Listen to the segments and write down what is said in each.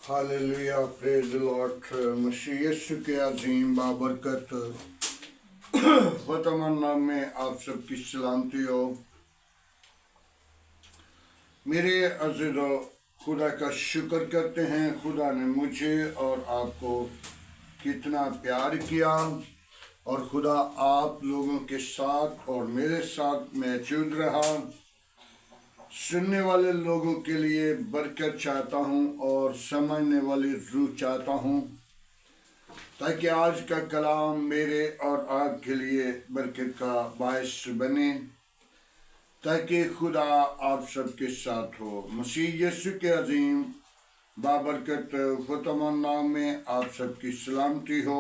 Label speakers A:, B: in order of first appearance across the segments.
A: Hallelujah, praise the lord. मसीह यीशु के अजीम बाबरकत फतमन नाम में आप सबकी सलामती हो। मेरे अज़ीज़ो, खुदा का शुक्र करते हैं। खुदा ने मुझे और आपको कितना प्यार किया और खुदा आप लोगों के साथ और मेरे साथ मौजूद रहा। सुनने वाले लोगों के लिए बरकत चाहता हूँ और समझने वाली रूह चाहता हूँ, ताकि आज का कलाम मेरे और आपके लिए बरकत का बायस बने, ताकि खुदा आप सबके साथ हो। मसीह यीशु के अजीम बाबरकत फतमन नाम में आप सबकी सलामती हो।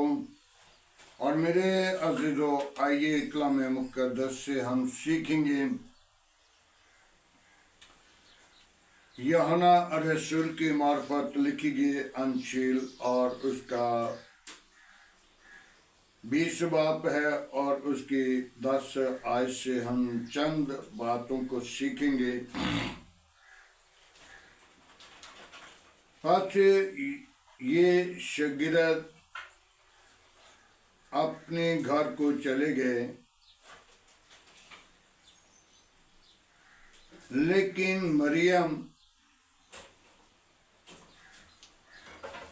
A: और मेरे अज़ीज़ों, आइए कलाम मुक़द्दस से हम सीखेंगे यूहन्ना रसूल की मार्फत लिखी गई अंजील और उसका 20 बाब है और उसकी 10 आयत से हम चंद बातों को सीखेंगे। आज ये शागिर्द अपने घर को चले गए, लेकिन मरियम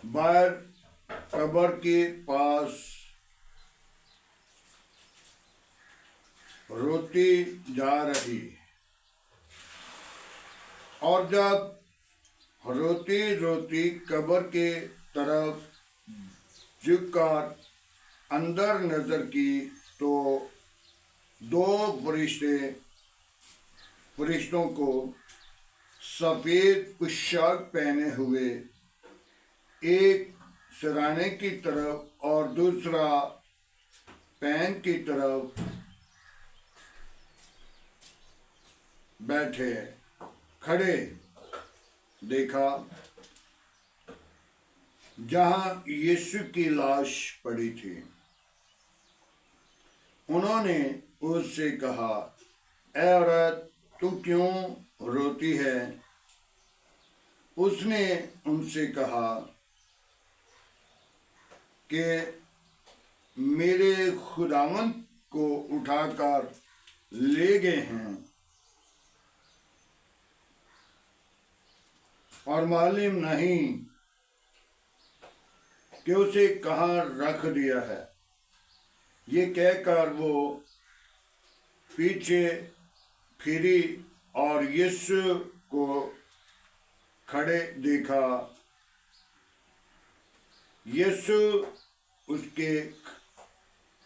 A: बाहर कब्र के पास रोती जा रही, और जब रोती रोती कब्र के तरफ झुककर अंदर नजर की तो दो फरिश्तों को सफेद पोशाक पहने हुए, एक सिरहाने की तरफ और दूसरा पैन की तरफ बैठे खड़े देखा, जहां यीशु की लाश पड़ी थी। उन्होंने उससे कहा, ऐ औरत, तू क्यों रोती है? उसने उनसे कहा कि मेरे खुदावंद को उठाकर ले गए हैं और मालूम नहीं कि उसे कहाँ रख दिया है। ये कहकर वो पीछे फिरी और यीशु को खड़े देखा। यीशु उसके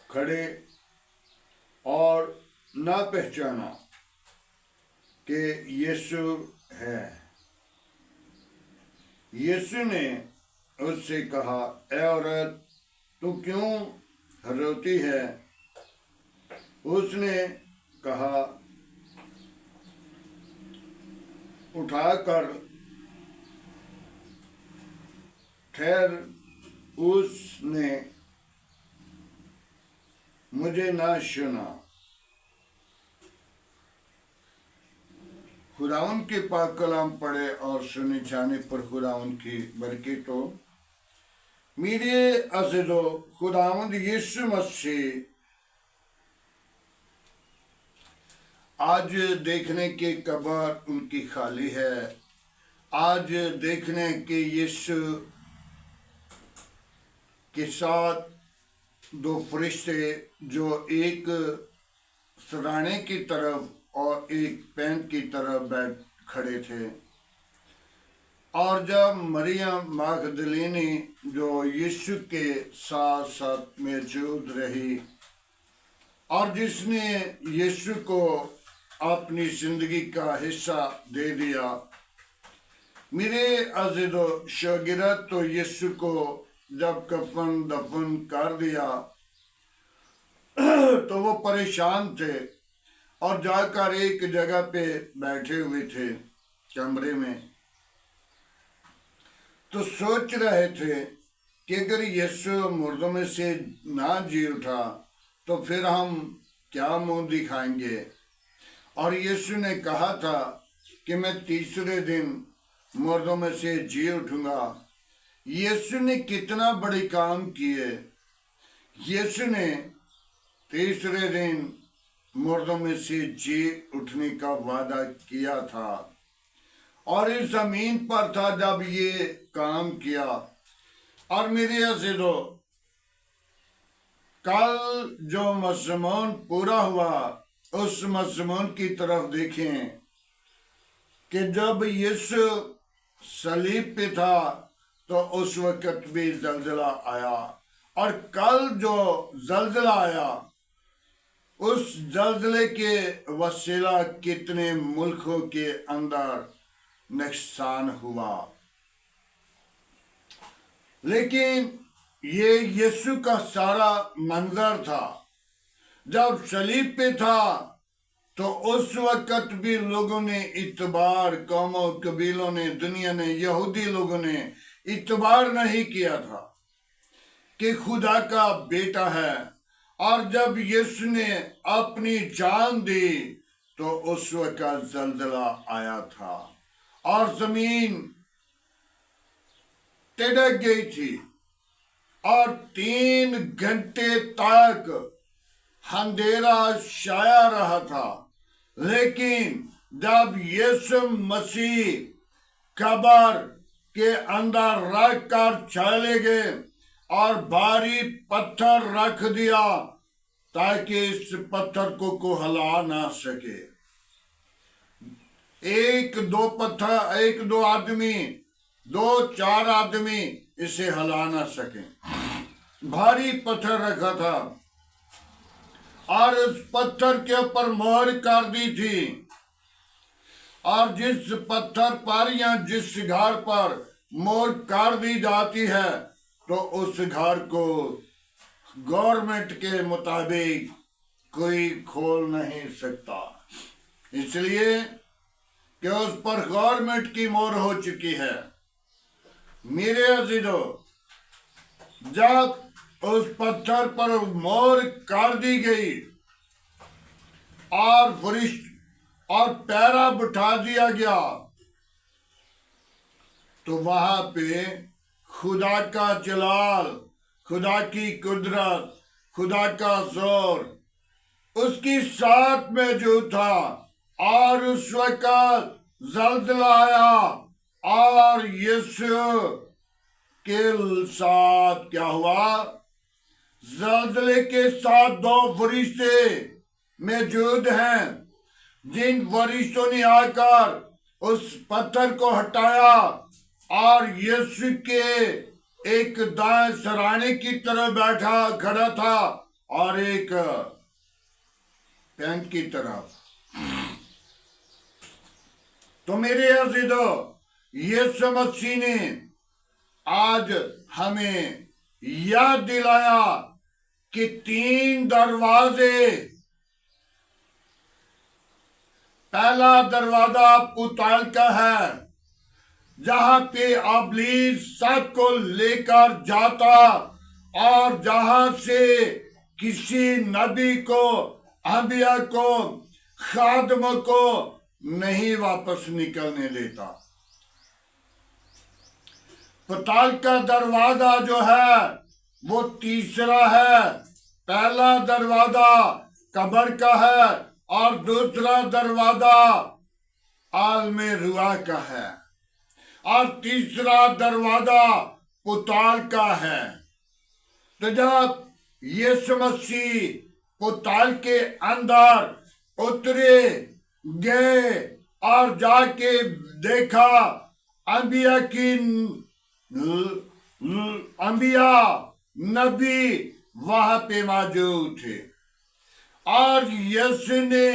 A: खड़े और ना पहचाना कि यीशु है। यीशु ने उससे कहा, ऐ औरत, तू क्यों रोती है? उसने कहा, उठाकर ठहर, उसने मुझे ना सुना। खुदावन के पाक कलाम पढ़े और सुने जाने पर खुदावन की बरकत हो। मेरे अज़ीज़ों, खुदावंद यीशु मसीह आज देखने के कब्र उनकी खाली है। आज देखने के यीशु के साथ दो फरिश्ते, जो एक सिरहाने की तरफ और एक पैन की तरफ बैठ खड़े थे। और जब मरियम मगदलीनी, जो यीशु के साथ साथ मौजूद रही और जिसने यीशु को अपनी जिंदगी का हिस्सा दे दिया, मेरे अज़ीज़ों, शागिर्द तो यीशु को जब कफन दफन कर दिया तो वो परेशान थे और जाकर एक जगह पे बैठे हुए थे कमरे में। तो सोच रहे थे कि अगर यीशु मुर्दों में से ना जी उठा तो फिर हम क्या मुंह दिखाएंगे। और यीशु ने कहा था कि मैं तीसरे दिन मुर्दों में से जी उठूंगा। यीशु ने कितना बड़े काम किए। यीशु ने तीसरे दिन मुर्दों में से जी उठने का वादा किया था और इस जमीन पर था जब ये काम किया। और मेरे अज़ीज़ों, कल जो मज़मून पूरा हुआ उस मज़मून की तरफ देखें कि जब यीशु सलीब पे था तो उस वक़्त भी ज़लज़ला आया, और कल जो ज़लज़ला आया उस ज़लज़ले के वसीला कितने मुल्कों के अंदर नुकसान हुआ। लेकिन ये यीशु का सारा मंजर था। जब सलीब पे था तो उस वक़्त भी लोगों ने इतबार, कौमों कबीलों ने, दुनिया ने, यहूदी लोगों ने इतबार नहीं किया था कि खुदा का बेटा है। और जब यीशु ने अपनी जान दी तो उस वक़्त ज़लज़ला आया था और ज़मीन तिड़क गई थी और 3 घंटे तक अंधेरा छाया रहा था। लेकिन जब यीशु मसीह कब्र के अंदर रख कर चले गए और भारी पत्थर रख दिया ताकि इस पत्थर को हिला ना सके। एक दो आदमी, 2-4 आदमी इसे हिला ना सके। भारी पत्थर रखा था और उस पत्थर के ऊपर मोहर कर दी थी। और जिस पत्थर पर या जिस घर पर मोहर कर दी जाती है तो उस घर को गवर्नमेंट के मुताबिक कोई खोल नहीं सकता, इसलिए कि उस पर गवर्नमेंट की मोहर हो चुकी है। मेरे अज़ीज़ों, जब उस पत्थर पर मोहर कर दी गई और फरिश्त और पैरा बिठा दिया गया तो वहां पे खुदा का जलाल, खुदा की कुदरत, खुदा का जोर उसकी साथ मौजूद था। और उस वक़्त ज़लज़ला आया और यीशु के साथ क्या हुआ? ज़लज़ले के साथ 2 फरिश्ते मौजूद हैं, जिन फरिश्तों ने आकर उस पत्थर को हटाया और यीशु के एक दाएं सराहने की तरफ बैठा खड़ा था और एक पैंट की तरफ। तो मेरे अज़ीज़ों, यीशु मसीह ने आज हमें याद दिलाया कि 3 दरवाजे। पहला दरवाजा पुताल का है, जहां पे इब्लीस सबको लेकर जाता और जहां से किसी नबी को, अंबिया को, खादम को नहीं वापस निकलने देता। पुताल का दरवाजा जो है वो तीसरा है। पहला दरवाजा कब्र का है और दूसरा दरवाजा आलमे रुआ का है और तीसरा दरवाजा पुताल का है। तो जब यीशु मसीह पुताल के अंदर उतरे गए और जाके देखा अंबिया नबी वहां पे मौजूद थे और यीशु ने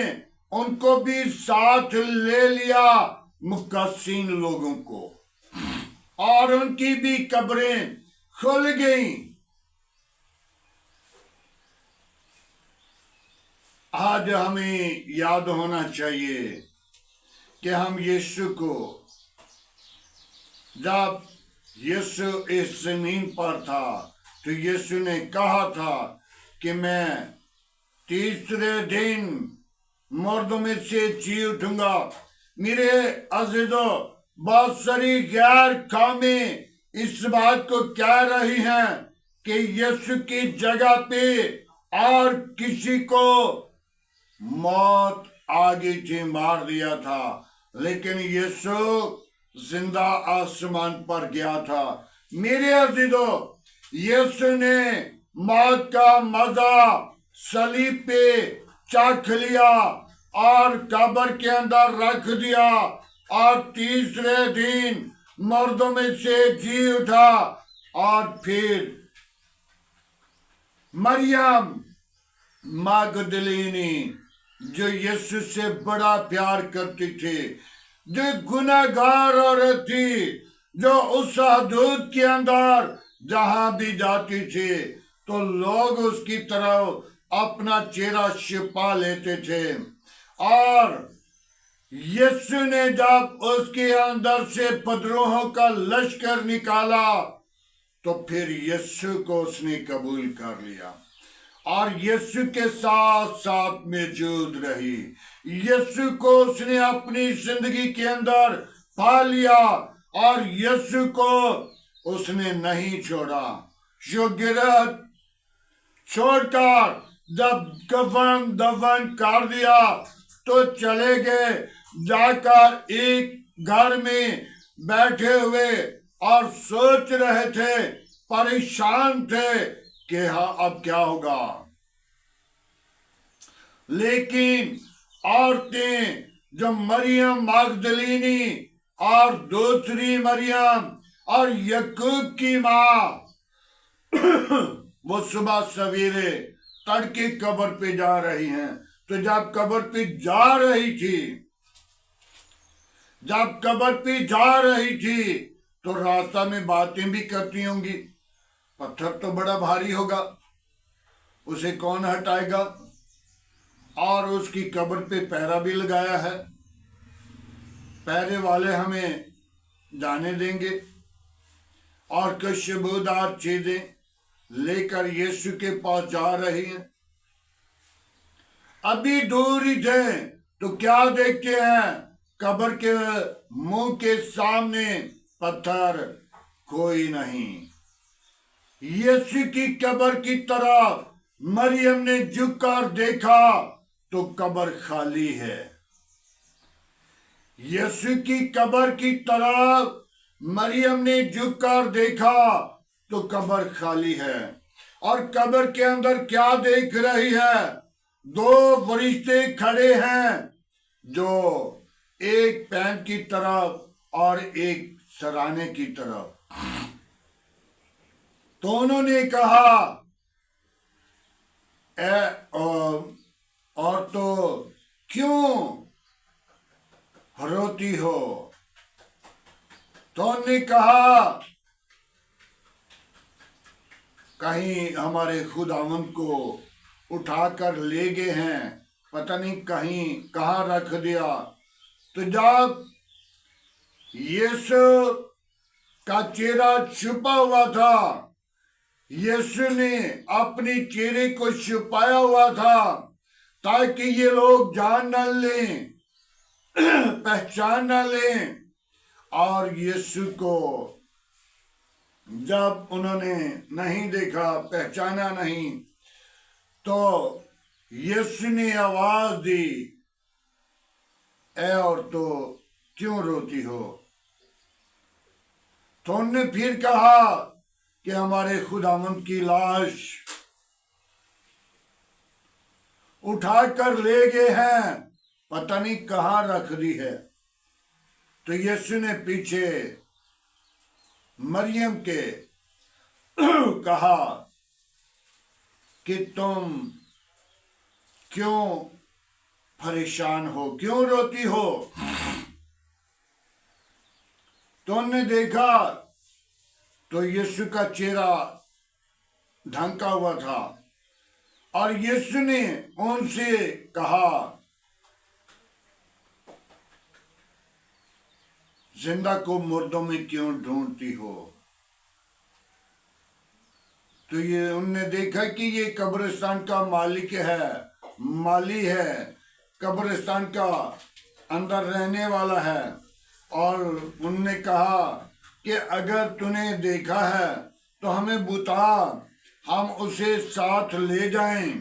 A: उनको भी साथ ले लिया, मुकस्सीन लोगों को, और उनकी भी कब्रें खुल गईं। आज हमें याद होना चाहिए कि हम यीशु को, जब यीशु इस जमीन पर था तो यीशु ने कहा था कि मैं तीसरे दिन मुर्दों में से जी उठूंगा। मेरे अज़ीज़ों, बहुत सारी गैर कौमें इस बात को कह रही हैं कि यीशु की जगह पे और किसी को मौत आ गई थी, मार दिया था, लेकिन यीशु जिंदा आसमान पर गया था। मेरे अजीजों, यीशु ने मौत का मजा सलीब पे चाख लिया और कब्र के अंदर रख दिया और तीसरे दिन मर्दों में से जी उठा। और फिर मरियम मगदलीनी, जो यीशु से बड़ा प्यार करती थी, जो गुनहगार औरत थी, जो उस हदूद के अंदर जहां भी जाती थी तो लोग उसकी तरफ अपना चेहरा छिपा लेते थे। और यीशु ने जब उसके अंदर से पदरोहों का लश्कर निकाला तो फिर यीशु को उसने कबूल कर लिया और यीशु के साथ साथ मौजूद रही। यीशु को उसने अपनी जिंदगी के अंदर पा लिया और यीशु को उसने नहीं छोड़ा। शुगरत छोड़कर जब कफन दफन कर दिया तो चले गए, जाकर एक घर में बैठे हुए और सोच रहे थे, परेशान थे कि हाँ अब क्या होगा। लेकिन औरतें जो मरियम मगदलीनी और दूसरी मरियम और यकूब की माँ वो सुबह सवेरे तड़के कब्र पे जा रही हैं। तो जब कब्र पे जा रही थी, जब कब्र पे जा रही थी तो रास्ता में बातें भी करती होंगी। पत्थर तो बड़ा भारी होगा, उसे कौन हटाएगा, और उसकी कब्र पे पहरा भी लगाया है, पहरे वाले हमें जाने देंगे। और कुछ खुशबूदार चीजें लेकर यीशु के पास जा रही हैं। अभी दूर ही थे तो क्या देखते हैं, कब्र के मुंह के सामने पत्थर कोई नहीं। यीशु की कब्र की तरफ मरियम ने झुककर देखा तो कब्र खाली है। यीशु की कब्र की तरफ मरियम ने झुककर देखा तो कब्र खाली है। और कब्र के अंदर क्या देख रही है, दो फरिश्ते खड़े हैं, जो एक पैन की तरफ और एक सराने की तरफ। तो उन्होंने कहा, और तो क्यों रोती हो। तो उन्होंने कहा, कहीं हमारे खुदावंद को उठाकर ले गए हैं, पता नहीं कहीं कहाँ रख दिया। तो जब यीशु का चेहरा छुपा हुआ था, यीशु ने अपने चेहरे को छुपाया हुआ था ताकि ये लोग जान न लें, पहचान न लें। और यीशु को जब उन्होंने नहीं देखा, पहचाना नहीं, तो यीशु ने आवाज दी, ऐ औरतों क्यों रोती हो। तो उन्होंने फिर कहा कि हमारे खुदावंद की लाश उठाकर ले गए हैं, पता नहीं कहाँ रख दी है। तो यीशु ने पीछे मरियम के कहा कि तुम क्यों परेशान हो, क्यों रोती हो। तो उन्होंने देखा तो यीशु का चेहरा ढंका हुआ था और यीशु ने उनसे कहा, जिंदा को मुर्दों में क्यों ढूंढती हो। तो ये उनने देखा कि ये कब्रिस्तान का मालिक है, माली है, कब्रिस्तान का अंदर रहने वाला है। और उनने कहा कि अगर तूने देखा है तो हमें बता, हम उसे साथ ले जाएं।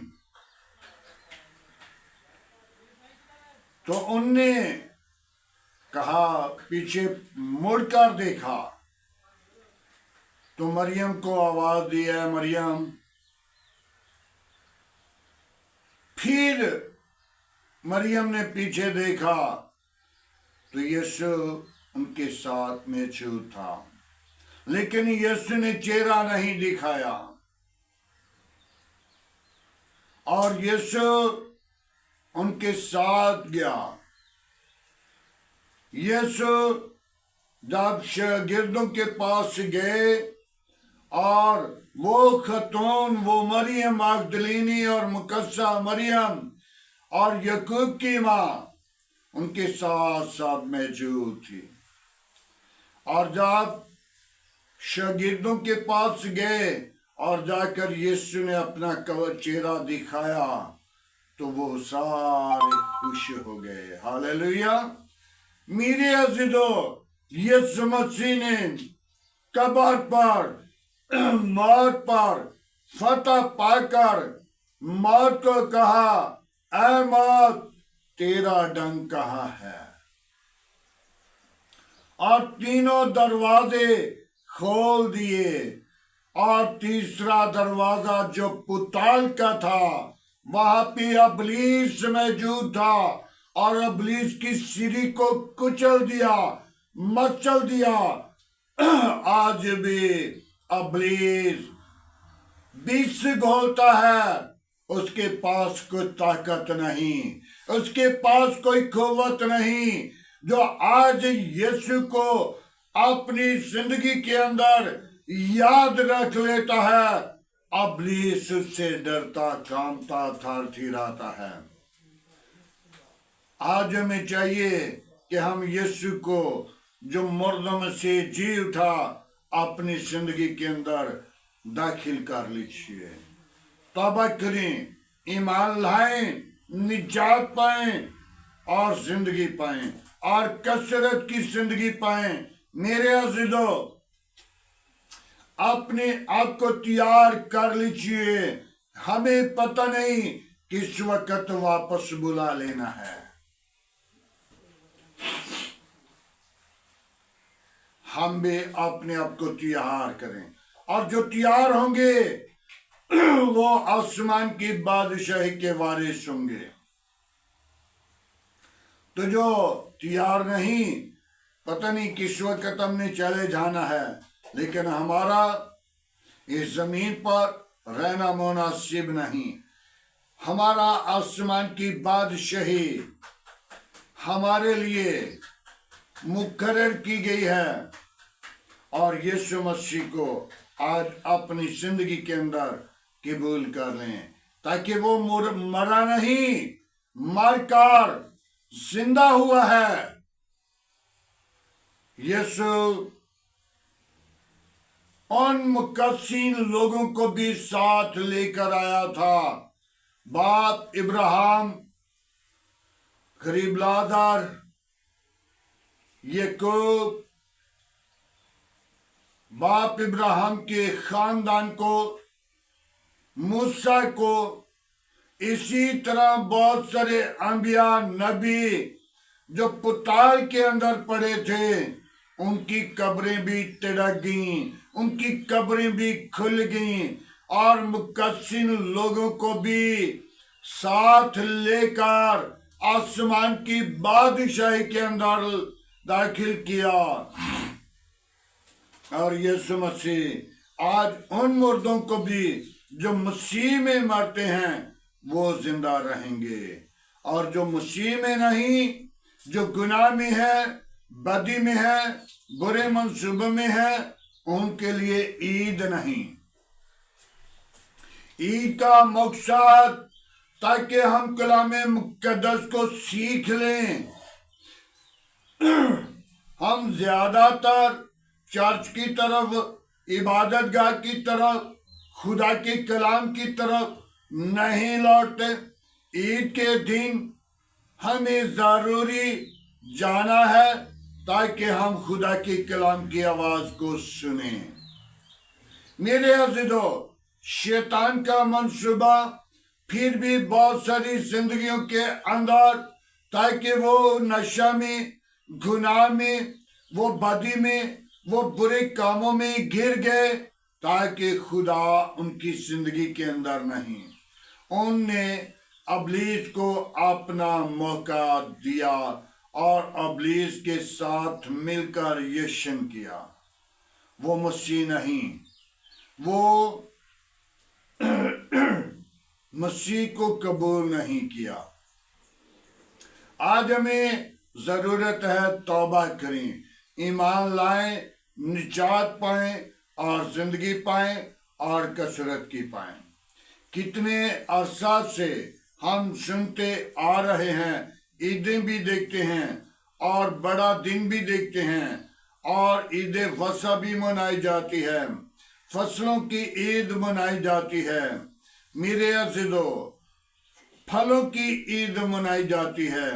A: तो उनने कहा, पीछे मुड़कर देखा तो मरियम को आवाज दी, है मरियम। फिर मरियम ने पीछे देखा तो यीशु उनके साथ में मौजूद था, लेकिन यीशु ने चेहरा नहीं दिखाया। और यीशु उनके साथ गया। यीशु जब शागिर्दों के पास गए और वो खतून, वो मरियम मगदलीनी और मुकद्दसा मरियम और यकूब की माँ उनके साथ साथ मौजूद थी। और जब शागिर्दों के पास गए और जाकर यीशु ने अपना चेहरा दिखाया तो वो सारे खुश हो गए। हालेलुया। मेरे अज़ीज़ों, यीशु मसीह ने कब्र पर, मौत पर फतह पाकर मौत को कहा, ऐ मौत तेरा डंक कहाँ है। और तीनों दरवाजे खोल दिए। और तीसरा दरवाजा जो पुताल का था, वहां पे इब्लीस मौजूद था और इब्लीस की सीढ़ी को कुचल दिया, मचल दिया। आज भी इब्लीस बीच घोलता है, उसके पास कोई ताकत नहीं, उसके पास कोई कुव्वत नहीं। जो आज यीशु को अपनी जिंदगी के अंदर याद रख लेता है, इब्लीस उससे डरता, कांपता, थरथराता है। आज हमें चाहिए कि हम यीशु को, जो मुर्दों में से जी उठा, अपनी जिंदगी के अंदर दाखिल कर लीजिए। तौबा करें, ईमान लाएं, निजात पाएं और जिंदगी पाएं और कसरत की जिंदगी पाएं। मेरे अज़ीज़ों, अपने आप को तैयार कर लीजिए। हमें पता नहीं किस वक्त वापस बुला लेना है। हम भी अपने आप को तैयार करें, और जो तैयार होंगे वो आसमान की बादशाही के वारिस होंगे। तो जो तैयार नहीं, पता नहीं किस वक्त हमने चले जाना है, लेकिन हमारा इस जमीन पर रहना मुनासिब नहीं। हमारा आसमान की बादशाही हमारे लिए मुकर्रर की गई है। और यीशु मसीह को आज अपनी जिंदगी के अंदर कबूल कर लें, ताकि वो मरा नहीं, मरकर जिंदा हुआ है। यीशु उन मुकद्दसीन लोगों को भी साथ लेकर आया था। बाप इब्राहिम, गरीब लाज़र, याकूब, बाप इब्राहिम के खानदान को, मूसा को, इसी तरह बहुत सारे अंबिया नबी जो पुताल के अंदर पड़े थे, उनकी कब्रें भी तिड़क गईं, उनकी कब्रें भी खुल गईं। और मुकद्दसीन लोगों को भी साथ लेकर आसमान की बादशाही के अंदर दाखिल किया। और यीशु मसीह आज उन मुर्दों को भी जो मसीह में मरते हैं वो जिंदा रहेंगे, और जो मसीह में नहीं, जो गुनाह में है, बदी में है, बुरे मंसूबे में है, उनके लिए ईद नहीं। ईद का मकसद ताकि हम कलामे मुकद्दस को सीख लें। हम ज्यादातर चर्च की तरफ, इबादत गाह की तरफ, खुदा के कलाम की तरफ नहीं लौटते। ईद के दिन हमें जरूरी जाना है ताकि हम खुदा के कलाम की आवाज को सुने। मेरे अज़ीज़ों, शैतान का मंसूबा फिर भी बहुत सारी जिंदगियों के अंदर, ताकि वो नशा में, गुनाह में, वो बदी में, वो बुरे कामों में गिर गए, ताकि खुदा उनकी जिंदगी के अंदर नहीं। उनने अबलीस को अपना मौका दिया और अबलीस के साथ मिलकर यशन किया। वो मसीह नहीं, वो मसीह को कबूल नहीं किया। आज हमें जरूरत है तौबा करें, ईमान लाएं, निजात पाएं और जिंदगी पाएं और कसरत की पाएं। कितने अरसा से हम सुनते आ रहे हैं, ईदें भी देखते हैं और बड़ा दिन भी देखते हैं और ईद वसा भी मनाई जाती है, फसलों की ईद मनाई जाती है। मेरे अज़ीज़ों, फलों की ईद मनाई जाती है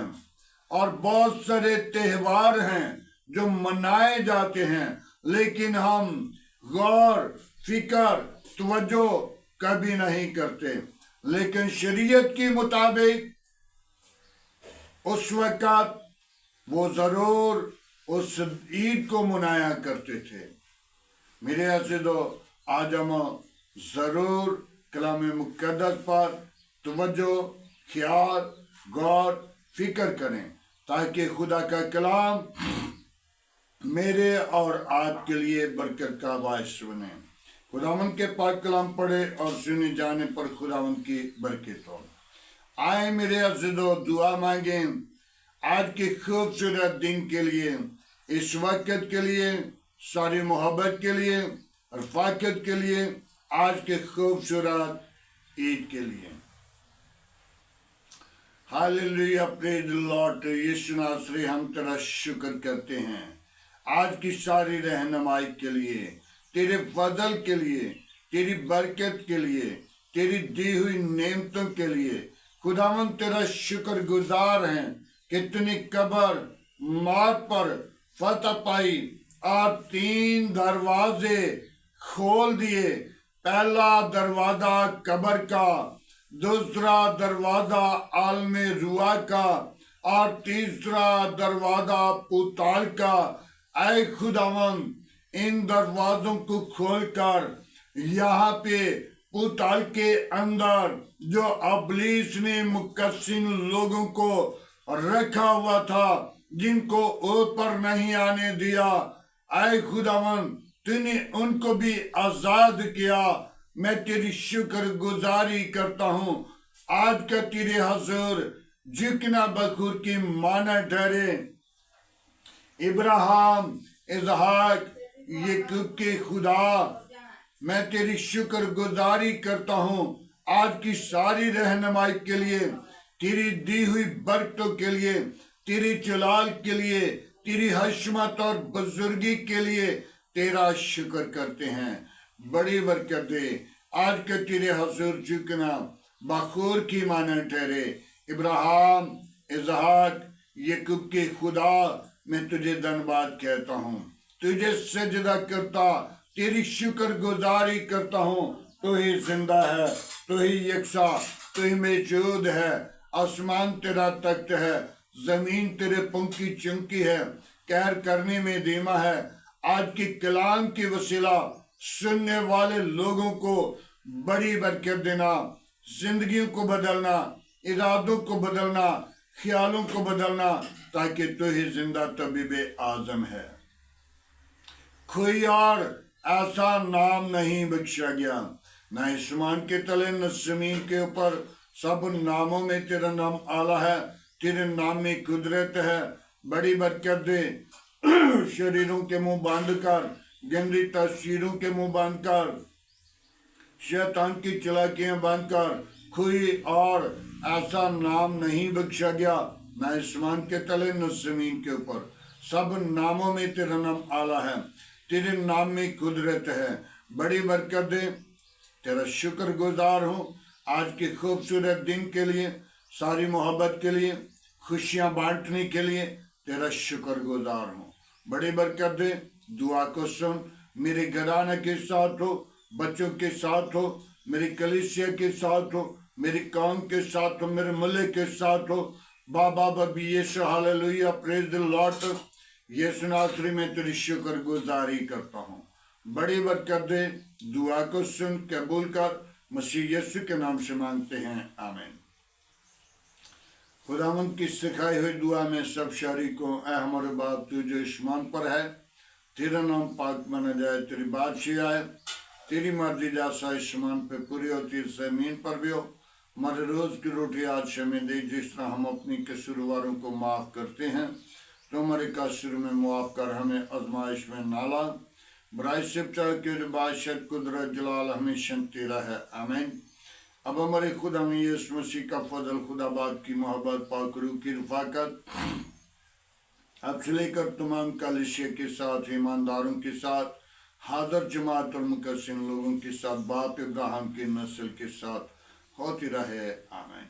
A: और बहुत सारे त्योहार हैं जो मनाए जाते हैं, लेकिन हम गौर फिक्र तवज्जो कभी नहीं करते। लेकिन शरीयत के मुताबिक उस वक़्त वो जरूर उस ईद को मनाया करते थे। मेरे अज़ीज़ों, आज हम जरूर कलाम मुक़द्दस पर तवज्जो, ख्याल, गौर फिक्र करें, ताकि खुदा का कलाम मेरे और आपके लिए बरकत का बायस बने। खुदावंद के पाक कलाम पढ़े और सुने जाने पर खुदावंद की बरकत हो। आए मेरे अज़ीज़ों, दुआ मांगें आज के खूबसूरत दिन के लिए, इस वक्त के लिए, सारी मोहब्बत के लिए, रफ़ाकत के लिए, आज के खूबसूरत ईद के लिए। Hallelujah, praise the lord. Yeshu नासरी, हम तेरा शुक्र करते हैं आज की सारी रहनुमाई के लिए, तेरे फजल के लिए, तेरी बरकत के लिए, तेरी दी हुई नेमतों के लिए। खुदावन तेरा शुक्र गुजार हैं कि तूने कब्र मौत पर फतह पाई और 3 दरवाजे खोल दिए। पहला दरवाजा कब्र का, दूसरा दरवाजा आलमे रुआ का और तीसरा दरवाजा पुताल का। ऐ खुदावन, इन दरवाजों को खोलकर यहाँ पे पुताल के अंदर जो अबलीस ने मुकस्सिन लोगों को रखा हुआ था, जिनको ऊपर नहीं आने दिया, ऐ खुदावन तूने उनको भी आजाद किया। मैं तेरी शुक्र गुजारी करता हूँ। आज का तेरे हजूर झुकना बखूर की माना ठहरे। इब्राहिम, इसहाक, याकूब के खुदा, मैं तेरी शुक्र गुजारी करता हूँ आज की सारी रहनुमाई के लिए, तेरी दी हुई बरकतों के लिए, तेरी जलाल के लिए, तेरी हशमत और बुजुर्गी के लिए तेरा शुक्र करते हैं। बड़ी बरकत दे। आज के तेरे हजूर झुकना बखूर की माना ठहरे। इब्राहिम, इसहाक, याकूब के खुदा, मैं तुझे धन्यवाद कहता हूँ, तुझे सजदा करता, तेरी शुक्र गुजारी करता हूँ। तू ही जिंदा है, तू ही यकसा, तू ही मौजूद है। आसमान तेरा तख्त है, जमीन तेरे पंख की चुंकी है, कहर करने में धीमा है। आज की कलाम की वसीला सुनने वाले लोगों को बड़ी बरकत देना, जिंदगियों को बदलना, इरादों को बदलना, ख्यालों को बदलना, ताकि तू ही जिंदा तबीब आजम है। कोई और ऐसा नाम नहीं बख्शा गया, न आसमान के तले न जमीन के ऊपर, सब नामों में तेरा नाम आला है। तेरे नाम में कुदरत है। बड़ी बरकत दे। शरीरों के मुंह बांध कर, गंदी तस्वीरों के मुंह बांध कर, शैतान की चालाकियां बांध कर, कोई और ऐसा नाम नहीं बख्शा गया, न आसमान के तले न जमीन के ऊपर, सब नामों में तेरा नाम आला है। तेरे नाम में कुदरत है। बड़ी बरकत दे। तेरा शुक्र गुजार हूँ आज के खूबसूरत दिन के लिए, सारी मोहब्बत के लिए, खुशियाँ बांटने के लिए तेरा शुक्र गुजार हूँ। बड़ी बरकत दे। दुआ को सुन, मेरे घराने के साथ हो, बच्चों के साथ हो, मेरी कलीसिया के साथ हो, मेरी कौम के साथ हो, मेरे मुल्क के साथ हो। बाबा बबी यीशु hallelujah, praise the lord. Yeshu नासरी में तेरी शुक्रगुजारी करता हूँ। बड़ी बरकत दे, दुआ को सुन, कबूल कर, मसीह यीशु के नाम से मांगते हैं, आमीन। खुदावंद की सिखाई हुई दुआ में सब शरीकों, ऐ हमारे बाप तू जो आसमान पर है, तेरा नाम पाक माना जाए, तेरी बादशाही आए, तेरी मर्जी जैसा आसमान पे पूरी होती है जमीन पर भी हो। हमारे रोज की रोटी आज हमें दे, जिस तरह हम अपनी कसूरवारों को माफ करते हैं, तो हमारे कसूर में मुआफ कर, हमें आजमाइश में ना ला, बुराई से बचा, के बादशाह कुदरत जलाल हमेशा तेरा है, आमीन। अब हमारे खुदा में यीशु मसीह का फजल, खुदा बाप की मोहब्बत, पाक रूह की रफाकत अब से लेकर तमाम कलीसिया के साथ, ईमानदारों के साथ, हाजिर जमात और मुकस्सिन लोगों के साथ, बाप इब्राहिम की नस्ल के साथ होती रहे, आमीन।